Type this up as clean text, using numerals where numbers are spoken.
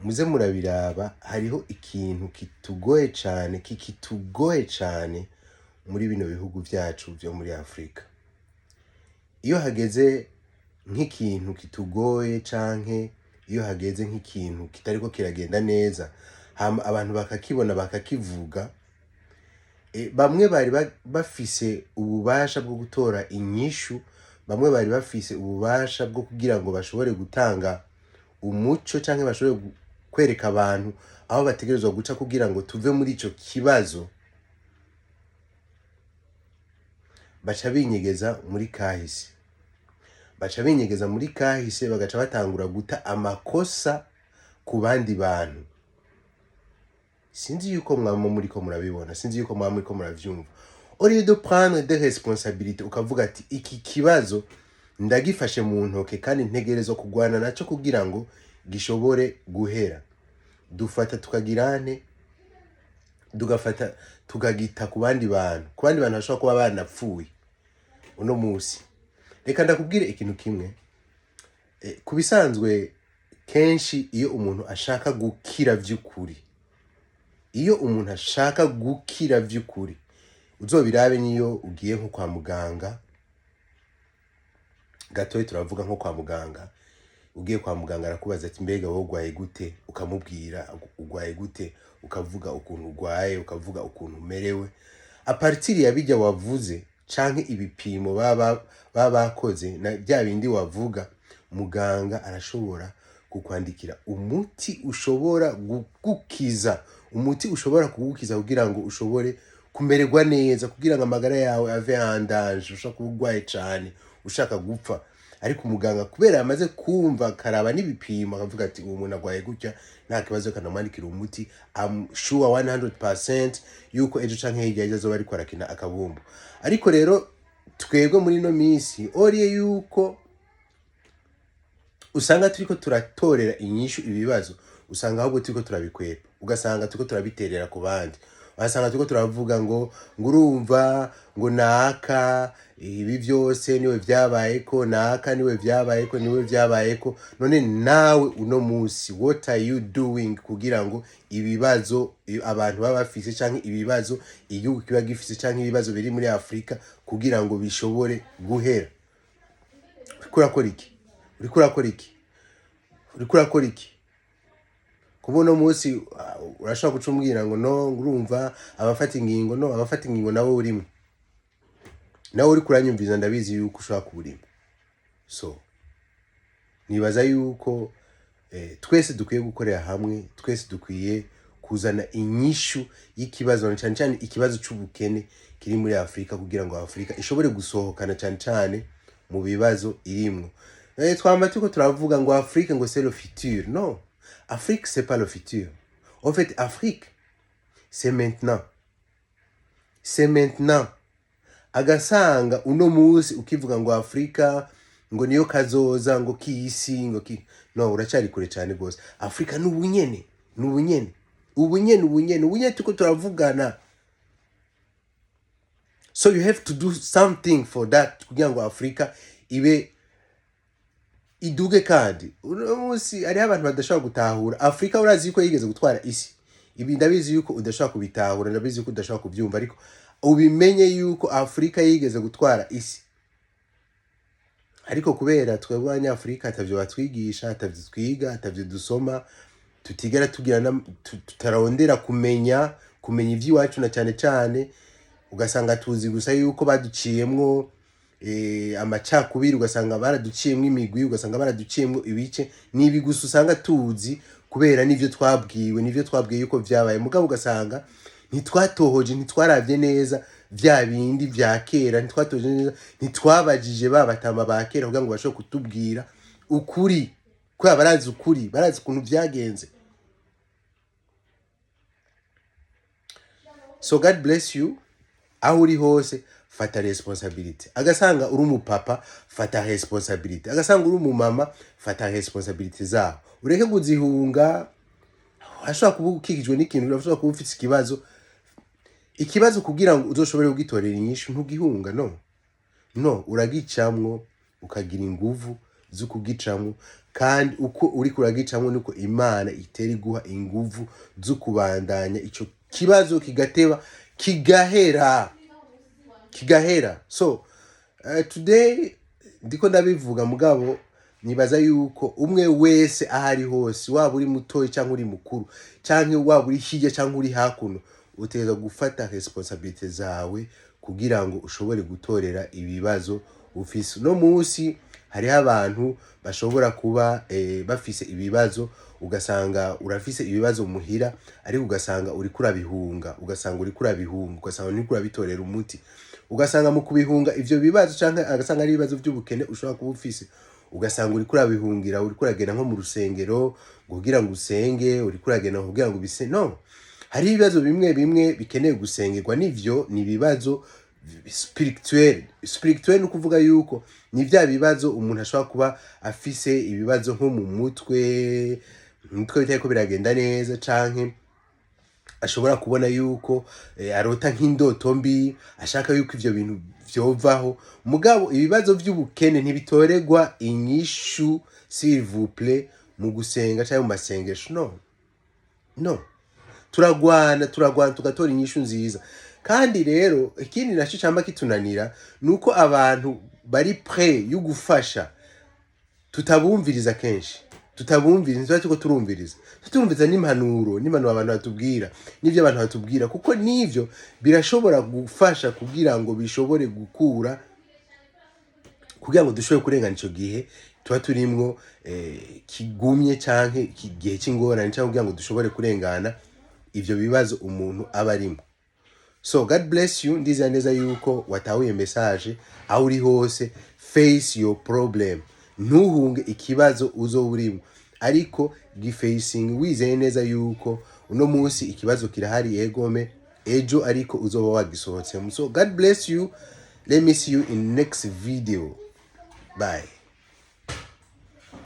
muze murabiraba hariho ikintu kitugoye cyane muri bino bihugu byacu byo muri Afrika. Iyo hageze nk'ikintu kitugoye canke iyo hageze nk'ikintu kitariko kiragenda neza, abantu bakakibona bakakivuga, bamwe bari bafise ububasha bwo gutora inyishu, bamwe bari bafise ububasha bwo kugira ngo bashobore gutanga umuco canke bashobore kwereka abantu aho bategerezwa guca kugira ngo tuve muri ico kibazo, baca binyegeza muri kahise. Bagaca batangura guta amakosa ku bandi bantu. Sinzi yuko mwaba muriko murabibona, sinzi yuko mwaba muriko muravyumva. Au lieu de prendre des responsabilités, ukavuga ati iki kibazo ndagifashe mu ntoke kandi ntegerezwa kugwana naco kugira ngo gishobore guhera. Dufata tukagirane, tugafata tukagita ku bandi bantu bashobora kuba banapfuye uno musi. Reka ndakubwire ikintu kimwe, kubisanzwe kenshi iyo umuntu ashaka gukira vy'ukuri, uzobirabe niyo ugiye nko kwa muganga, gatoyi turavuga nko kwa muganga, ugiye kwa muganga arakubaza ati mbega wowe urwaye gute, ukamubwira urwaye gute, ukavuga ukuntu urwaye, ukavuga ukuntu umerewe. A partir ya bijya wavuze canke ibipimo baba bakoze na bya bindi wavuga, muganga arashobora kukwandikira umuti ushobora kugukiza kugira ngo ushobore kumererwa neza, kugira ngo amagara yawe ave handanje. Ushaka kuba urwaye cane, ushaka gupfa, ariko umuganga kubera yamaze kumva karaba n'ibipimo akavuga ati uwo muntu arwaye gutya, nta kibazo kanamwandikira umuti. I'm sure 100% yuko ejo canke hirya azoba ariko arakina akabumbu. Ariko rero twebwe muri no misi oriye yuko usanga turiko turatorera inyishu ibibazo, usanga ahubwo turiko turabikwepa, ugasanga turiko turabiterera ku bandi. Wasanga turiko turavuga ngo urumva ngo naka ibi byose niwe vyabayeko, naka niwe vyabayeko. None nawe uno musi what are you doing kugira ngo ibibazo abantu baba bafise canke ibibazo igihugu kiba gifise canke ibibazo biri muri Afrika kugira ngo bishobore guhera? Uriko urakora iki? Kubono musi urashaka gucumbwira ngo no urumva abafata ingingo nawe urimo. Nawe uri kuranyumviza ndabizi yuko ushaka kuburimo. So nibaza yuko twese dukwiye gukorera hamwe, twese dukwiye kuzana inyishu y'ikibazo cyane ikibazo c'ubukene kiri muri Afrika, kugira ngo Afrika ishobore gusohokana cyane mu bibazo irimwo. Twamba tuko turavuga ngo Afrique ngo c'est le futur. Non, Afrique c'est pas le futur. En fait, Afrique c'est maintenant. Agasanga uno musi ukivuga ngo Afrika ngo niyo kazoza ngo kisi ngo no, uracari kure cyane gose. Afrika n'ubunyene tuko turavugana. So you have to do something for that kugira ngo Afrika ibe iduge. Kandi uno musi ari abantu badashobora gutahura Afrika. Urazi yuko yigeze gutwara isi. Ibi ndabizi yuko udashobora kubitahura, ndabizi yuko udashobora kubyumva, ariko ubimenye yuko Afrika yigeze gutwara isi. Ariko kubera twebwe abanyafrika atavyo batwigisha, atavyo twiga, atavyo dusoma, tutigera tutarondera kumenya ivy'iwacu na cyane, ugasanga tuzi gusa yuko baduciyemwo amacakubiri, ugasanga baraduciyemwo imigwi, ugasanga baraduciyemwo ibice. Nibi gusa usanga tuzi kubera nivyo twabwiwe yuko vyabaye. Mugabo ugasanga ntitwatohoje, ntitwaravye neza vya bindi vya kera, ntitwatohoje neza, ntitwabajije babatama ba kera kugira ngo bashobore kutubwira ukuri, kwa barazi ukuri, barazi ukuntu vyagenze. So God bless you. Aho uri hose fata responsibility. Agasanga uri umupapa, fata responsibility. Agasanga uri umumama, fata responsibility zaho. Ureke kuzihunga. Ashobora kuba ukikijwe n'ikintu, urashobora kuba ufite ikibazo kugira ngo uzoshobore kugitorera inyishu, ntugihunga. No, uragicamwo ukagira inguvu z'ukugicamo, kandi uko uri kuragicamo niko Imana itera iguha inguvu zo kubandanya ico kibazo kigateba kigahera. So today ndiko ndabivuga mugabo nibaza yuko umwe wese ahari hose, waba uri mutoyi cyangwa uri mukuru cyangwa waba uri hirya cyangwa uri hakuno, utegeza gufata responsibility zawe kugira ngo ushobore gutorera ibibazo ufise. No munsi hari abantu bashobora kuba bafise ibibazo, ugasanga urafise ibibazo muhira ariko ugasanga uri kurabihunga, ugasanga uri kurabitorera umuti, ugasanga mu kubihunga ivyo bibazo cyangwa agasanga ari ibibazo by'ubukene ushobora kuba ufise, ugasanga uri kurabihungira, uri kuragenda nko mu rusengero kugira ngo usenge, uri kuragenda kugira ngo bise. No, hari ibibazo bimwe bikeneye gusengerwa, nivyo ni ibibazo spirituel no kuvuga yuko ni vya bibazo umuntu ashobora kuba afise ibibazo nko mu mutwe bitari ko biragenda neza, canke ashobora kubona yuko arota nk'indoto mbi, ashaka yuko ivyo bintu vyovaho. Mugabo ibibazo vy'ubukene ntibitoregwa inyishu s'il vous plaît mu gusenga cyangwa mu masengesho. No, turagwana tugatora inyishu nziza. Kandi rero ikindi naco cyamba kitunanira nuko abantu bari prêt yo gufasha tutabumviriza kenshi, tutabumviriza turumviriza n'impanuro abantu batubwira, n'ivyo abantu batubwira, kuko nivyo birashobora gufasha kugira ngo bishobore gukura, kugira ngo dushobore kurengana ico gihe tuba turimwo kigumye canke igihe cy'ingorane, cyangwa kugira ngo dushobore kurengana ivyo bibazo umuntu aba arimo. So God bless you. Ndizera neza yuko watahuye message aho uri hose. Face your problem, ntuhunge ikibazo uzo urimo, ariko gifacing wizeye neza yuko uno munsi ikibazo kirahari egome ejo ariko uzoba wagisohotsemo. So God bless you. Let me see you in next video. Bye.